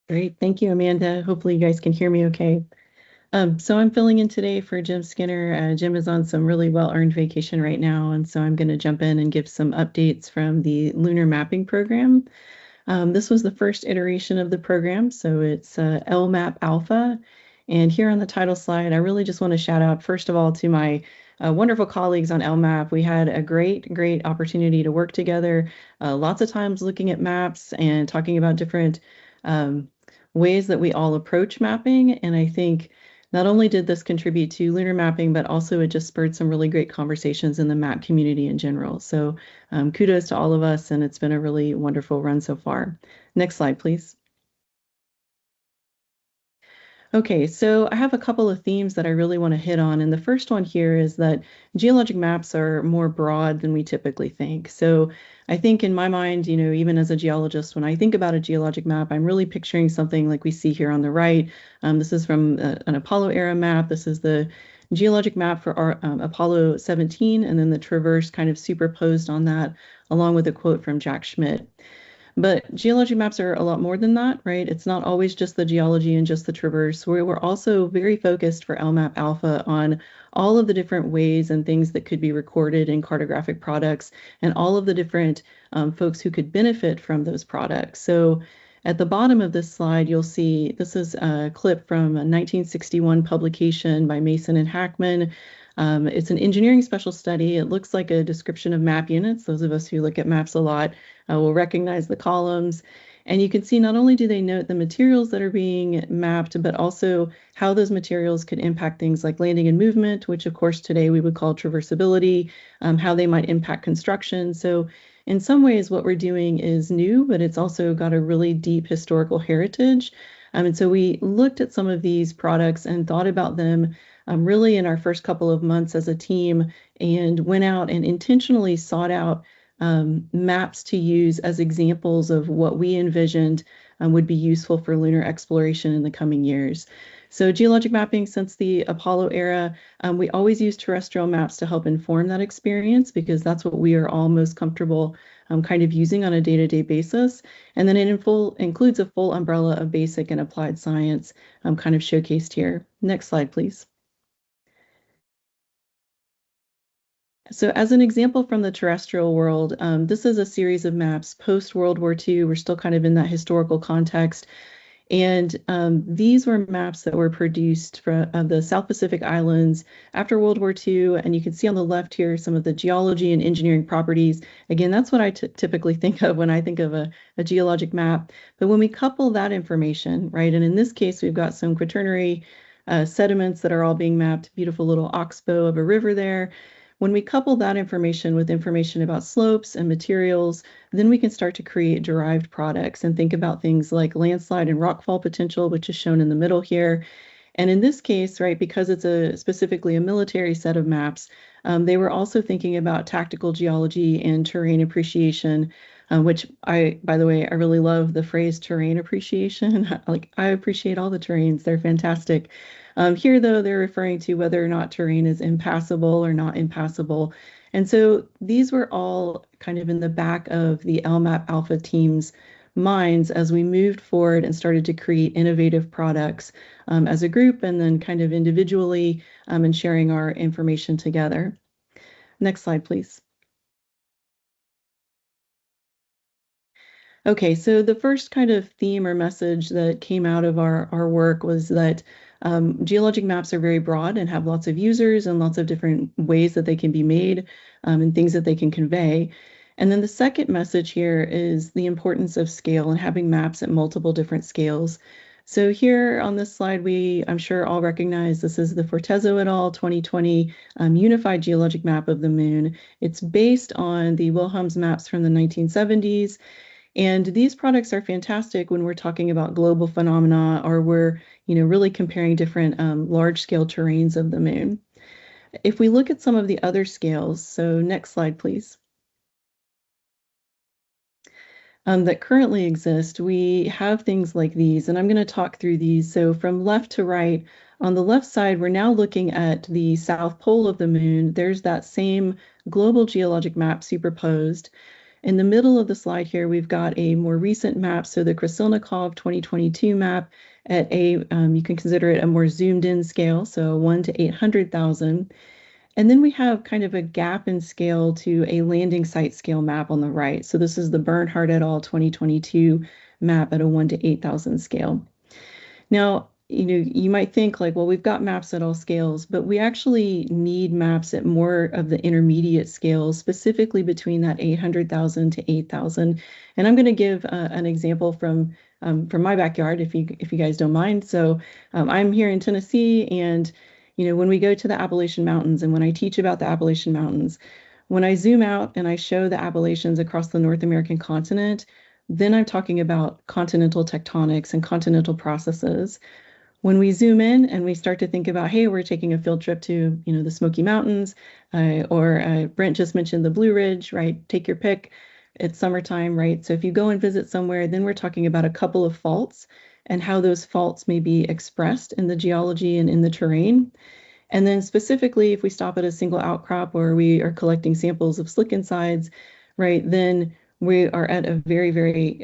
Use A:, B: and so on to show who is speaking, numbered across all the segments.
A: Great. Thank you, Amanda. Hopefully you guys can hear me okay. So I'm filling in today for Jim Skinner. Jim is on some really well-earned vacation right now, and so I'm going to jump in and give some updates from the Lunar Mapping Program. This was the first iteration of the program, so it's LMAP Alpha. And here on the title slide, I really just want to shout out, first of all, to my wonderful colleagues on LMAP. We had a great opportunity to work together, lots of times looking at maps and talking about different um, ways that we all approach mapping. And I think not only did this contribute to lunar mapping, but also it just spurred some really great conversations in the map community in general. So kudos to all of us, and it's been a really wonderful run so far. Next slide, please. Okay, so I have a couple of themes that I really want to hit on. And the first one here is that geologic maps are more broad than we typically think. So I think in my mind, even as a geologist, when I think about a geologic map, I'm really picturing something like we see here on the right. This is from an Apollo era map. This is the geologic map for our Apollo 17, and then the traverse kind of superposed on that, along with a quote from Jack Schmidt. But geology maps are a lot more than that, right? It's not always just the geology and just the traverse. We're also very focused for LMAP Alpha on all of the different ways and things that could be recorded in cartographic products and all of the different folks who could benefit from those products. So at the bottom of this slide, you'll see this is a clip from a 1961 publication by Mason and Hackman. It's an engineering special study. It looks like a description of map units. Those of us who look at maps a lot will recognize the columns. And you can see not only do they note the materials that are being mapped, but also how those materials could impact things like landing and movement, which of course today we would call traversability, how they might impact construction. So in some ways, what we're doing is new, but it's also got a really deep historical heritage. And so we looked at some of these products and thought about them really in our first couple of months as a team and went out and intentionally sought out maps to use as examples of what we envisioned would be useful for lunar exploration in the coming years. So geologic mapping since the Apollo era, we always use terrestrial maps to help inform that experience because that's what we are all most comfortable kind of using on a day-to-day basis. And then it includes a full umbrella of basic and applied science kind of showcased here. Next slide, please. So as an example from the terrestrial world, this is a series of maps post-World War II. We're still kind of in that historical context. And these were maps that were produced from the South Pacific Islands after World War II. And you can see on the left here some of the geology and engineering properties. Again, that's what I typically think of when I think of a geologic map. But when we couple that information, right, and in this case, we've got some quaternary sediments that are all being mapped, beautiful little oxbow of a river there. When we couple that information with information about slopes and materials, then we can start to create derived products and think about things like landslide and rockfall potential, which is shown in the middle here. And in this case, right, because it's specifically a military set of maps, they were also thinking about tactical geology and terrain appreciation, which by the way, I really love the phrase terrain appreciation. Like I appreciate all the terrains, they're fantastic. Here, though, they're referring to whether or not terrain is impassable or not impassable. And so these were all kind of in the back of the LMAP Alpha team's minds as we moved forward and started to create innovative products as a group and then kind of individually and sharing our information together. Next slide, please. Okay, so the first kind of theme or message that came out of our work was that geologic maps are very broad and have lots of users and lots of different ways that they can be made and things that they can convey. And then the second message here is the importance of scale and having maps at multiple different scales. So here on this slide, I'm sure all recognize this is the Fortezo et al. 2020 Unified Geologic Map of the Moon. It's based on the Wilhelms maps from the 1970s. And these products are fantastic when we're talking about global phenomena or we're, really comparing different large-scale terrains of the moon. If we look at some of the other scales, so next slide, please, that currently exist, we have things like these, and I'm going to talk through these. So from left to right, on the left side, we're now looking at the south pole of the moon. There's that same global geologic map superposed. In the middle of the slide here, we've got a more recent map. So the Krasilnikov 2022 map at you can consider it a more zoomed in scale, so 1 to 800,000. And then we have kind of a gap in scale to a landing site scale map on the right. So this is the Bernhardt et al. 2022 map at a 1 to 8,000 scale. Now, you might think like, well, we've got maps at all scales, but we actually need maps at more of the intermediate scales, specifically between that 800,000 to 8,000. And I'm going to give an example from my backyard, if you guys don't mind. So I'm here in Tennessee, and when we go to the Appalachian Mountains, and when I teach about the Appalachian Mountains, when I zoom out and I show the Appalachians across the North American continent, then I'm talking about continental tectonics and continental processes. When we zoom in and we start to think about, hey, we're taking a field trip to, the Smoky Mountains, or Brent just mentioned the Blue Ridge, right? Take your pick. It's summertime, right? So if you go and visit somewhere, then we're talking about a couple of faults and how those faults may be expressed in the geology and in the terrain. And then specifically, if we stop at a single outcrop or we are collecting samples of slickensides, right, then we are at a very, very,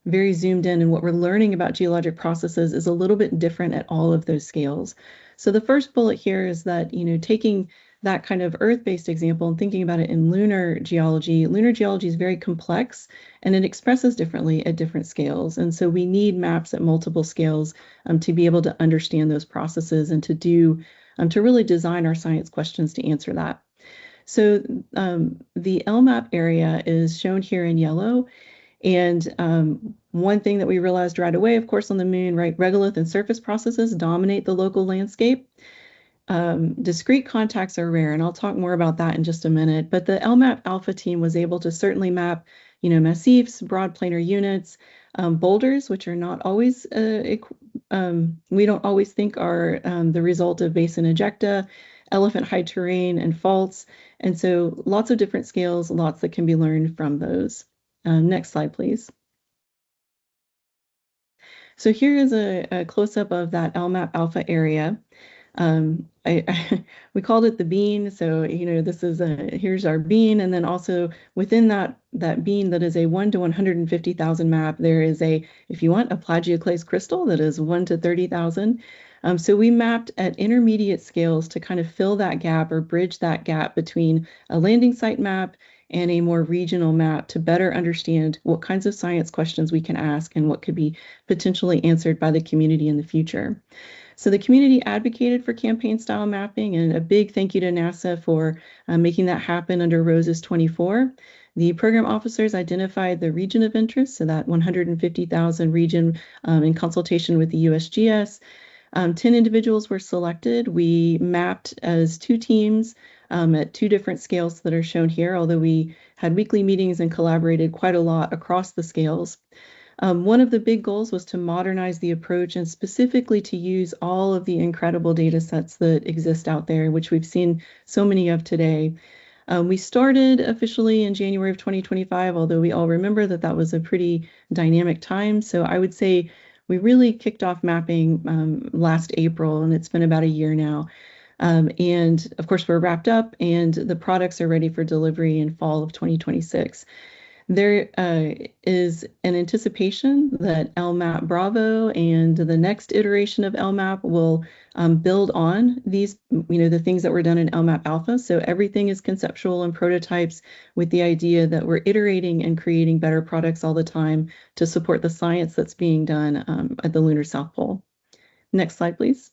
A: very zoomed in, and what we're learning about geologic processes is a little bit different at all of those scales. So the first bullet here is that, taking that kind of Earth-based example and thinking about it in lunar geology is very complex, and it expresses differently at different scales. And so we need maps at multiple scales to be able to understand those processes and to really design our science questions to answer that. So the LMAP area is shown here in yellow. And one thing that we realized right away, of course, on the moon, right, regolith and surface processes dominate the local landscape. Discrete contacts are rare, and I'll talk more about that in just a minute. But the LMAP Alpha team was able to certainly map, massifs, broad planar units, boulders, which are not always, we don't always think are the result of basin ejecta, elephant high terrain, and faults. And so lots of different scales, lots that can be learned from those. Next slide, please. So here is a close-up of that LMAP alpha area. We called it the bean. So, this is here's our bean. And then also within that bean that is a 1 to 150,000 map, there is if you want, a plagioclase crystal that is 1 to 30,000. So we mapped at intermediate scales to kind of fill that gap or bridge that gap between a landing site map and a more regional map to better understand what kinds of science questions we can ask and what could be potentially answered by the community in the future. So the community advocated for campaign style mapping, and a big thank you to NASA for making that happen under ROSES 24. The program officers identified the region of interest, so that 150,000 region in consultation with the USGS. 10 individuals were selected. We mapped as 2 teams at 2 different scales that are shown here, although we had weekly meetings and collaborated quite a lot across the scales. One of the big goals was to modernize the approach and specifically to use all of the incredible data sets that exist out there, which we've seen so many of today. We started officially in January of 2025, although we all remember that was a pretty dynamic time. So I would say we really kicked off mapping last April, and it's been about a year now. And of course, we're wrapped up, and the products are ready for delivery in fall of 2026. There is an anticipation that LMAP Bravo and the next iteration of LMAP will build on these, the things that were done in LMAP Alpha. So everything is conceptual and prototypes with the idea that we're iterating and creating better products all the time to support the science that's being done at the Lunar South Pole. Next slide, please.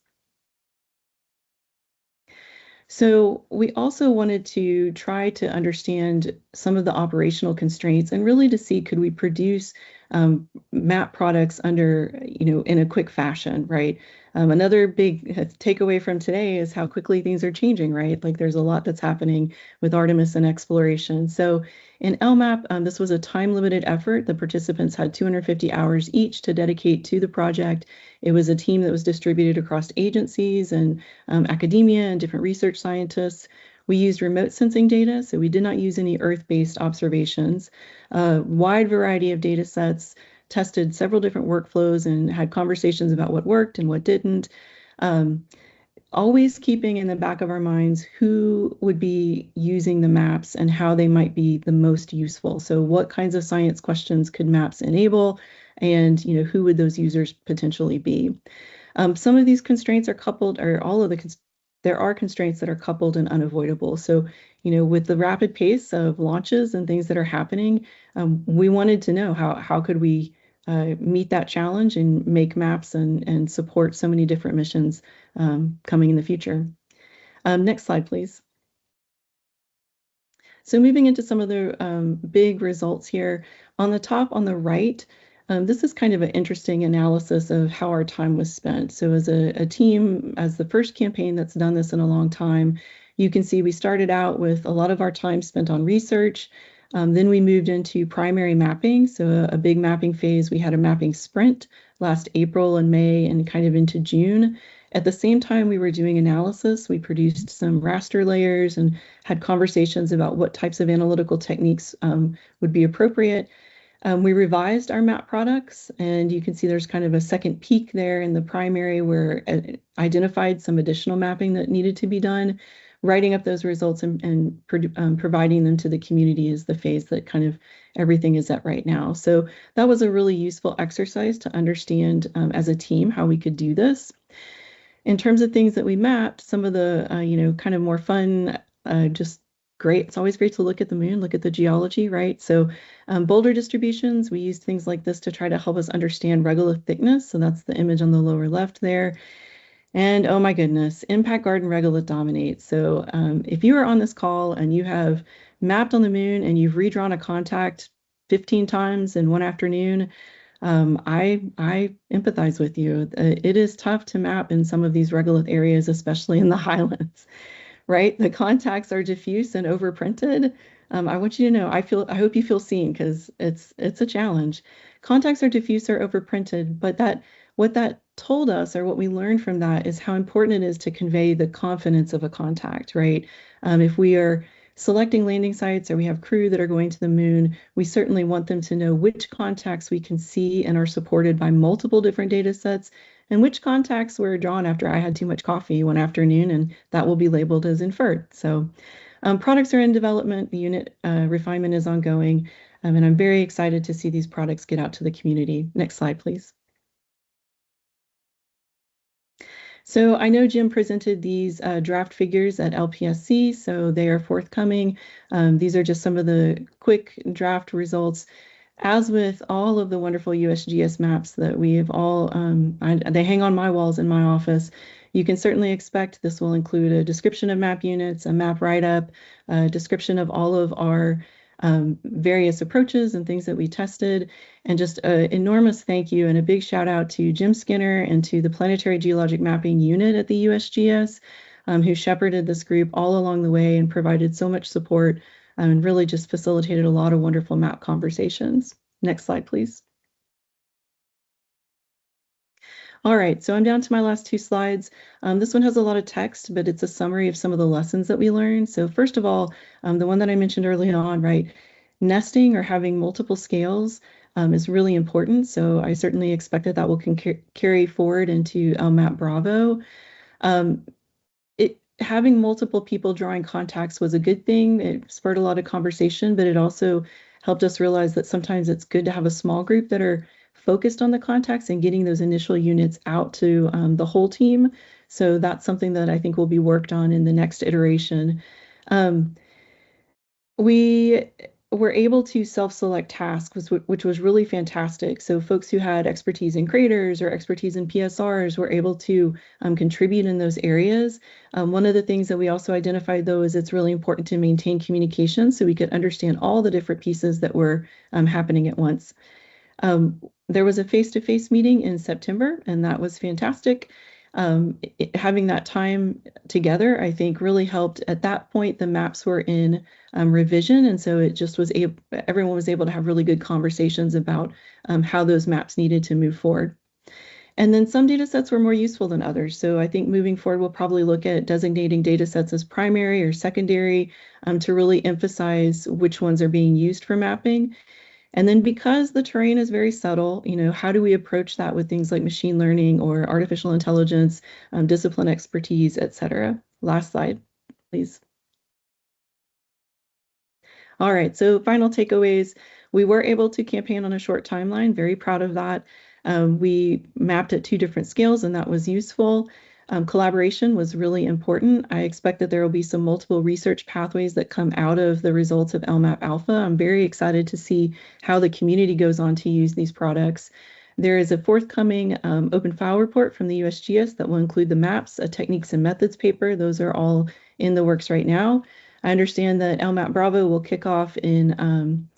A: So we also wanted to try to understand some of the operational constraints and really to see, could we produce map products under, in a quick fashion, right? Another big takeaway from today is how quickly things are changing, right? Like there's a lot that's happening with Artemis and exploration. So in LMAP, this was a time-limited effort. The participants had 250 hours each to dedicate to the project. It was a team that was distributed across agencies and academia and different research scientists. We used remote sensing data, so we did not use any Earth-based observations. A wide variety of data sets, tested several different workflows, and had conversations about what worked and what didn't. always keeping in the back of our minds who would be using the maps and how they might be the most useful. So what kinds of science questions could maps enable, and who would those users potentially be? Some of these constraints are coupled, or all of there are constraints that are coupled and unavoidable. So, with the rapid pace of launches and things that are happening, we wanted to know how could we meet that challenge and make maps and support so many different missions coming in the future. Next slide, please. So moving into some of the big results here. On the top on the right, this is kind of an interesting analysis of how our time was spent. So as a team, as the first campaign that's done this in a long time, you can see we started out with a lot of our time spent on research. Then we moved into primary mapping, so a big mapping phase. We had a mapping sprint last April and May and kind of into June. At the same time we were doing analysis, we produced some raster layers and had conversations about what types of analytical techniques would be appropriate. We revised our map products, and you can see there's kind of a second peak there in the primary where it identified some additional mapping that needed to be done. Writing up those results and providing them to the community is the phase that kind of everything is at right now. So that was a really useful exercise to understand as a team how we could do this. In terms of things that we mapped, some of the, kind of more fun, just great. It's always great to look at the moon, look at the geology, right? So boulder distributions, we used things like this to try to help us understand regolith thickness. So that's the image on the lower left there. And oh my goodness, impact garden regolith dominates. So if you are on this call and you have mapped on the moon and you've redrawn a contact 15 times in one afternoon, I empathize with you. It is tough to map in some of these regolith areas, especially in the highlands, right? The contacts are diffuse and overprinted. I want you to know, I hope you feel seen because it's a challenge. Contacts are diffuse or overprinted, but what that told us, or what we learned from that, is how important it is to convey the confidence of a contact, right? If we are selecting landing sites or we have crew that are going to the moon, we certainly want them to know which contacts we can see and are supported by multiple different data sets, and which contacts were drawn after I had too much coffee one afternoon, and that will be labeled as inferred. So products are in development, the unit refinement is ongoing, and I'm very excited to see these products get out to the community. Next slide, please. So I know Jim presented these draft figures at LPSC, so they are forthcoming. These are just some of the quick draft results. As with all of the wonderful USGS maps that we have all, they hang on my walls in my office. You can certainly expect this will include a description of map units, a map write-up, a description of all of our various approaches and things that we tested, and just an enormous thank you and a big shout out to Jim Skinner and to the Planetary Geologic Mapping Unit at the USGS, who shepherded this group all along the way and provided so much support and really just facilitated a lot of wonderful map conversations. Next slide, please. All right, so I'm down to my last two slides. This one has a lot of text, but it's a summary of some of the lessons that we learned. So first of all, the one that I mentioned early on, right? Nesting or having multiple scales is really important. So I certainly expect that will carry forward into LMAP Bravo. Having multiple people drawing contacts was a good thing. It spurred a lot of conversation, but it also helped us realize that sometimes it's good to have a small group that are focused on the contacts and getting those initial units out to the whole team. So that's something that I think will be worked on in the next iteration. We were able to self-select tasks, which was really fantastic. So folks who had expertise in craters or expertise in PSRs were able to contribute in those areas. One of the things that we also identified, though, is it's really important to maintain communication so we could understand all the different pieces that were happening at once. There was a face-to-face meeting in September, and that was fantastic. Having that time together, I think, really helped. At that point, the maps were in revision, and so it just was everyone was able to have really good conversations about how those maps needed to move forward. And then some data sets were more useful than others. So I think moving forward, we'll probably look at designating data sets as primary or secondary to really emphasize which ones are being used for mapping. And then because the terrain is very subtle, how do we approach that with things like machine learning or artificial intelligence, discipline expertise, et cetera? Last slide, please. All right, so final takeaways. We were able to campaign on a short timeline, very proud of that. We mapped at 2 different scales, and that was useful. Collaboration was really important. I expect that there will be some multiple research pathways that come out of the results of LMAP Alpha. I'm very excited to see how the community goes on to use these products. There is a forthcoming open file report from the USGS that will include the maps, a techniques and methods paper. Those are all in the works right now. I understand that LMAP Bravo will kick off in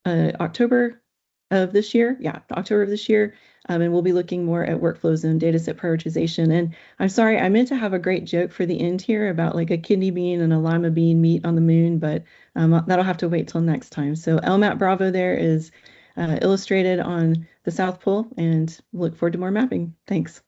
A: October of this year. Yeah, October of this year. And we'll be looking more at workflows and dataset prioritization. And I'm sorry, I meant to have a great joke for the end here about like a kidney bean and a lima bean meet on the moon, but that'll have to wait till next time. So LMAP Bravo there is illustrated on the South Pole, and look forward to more mapping. Thanks.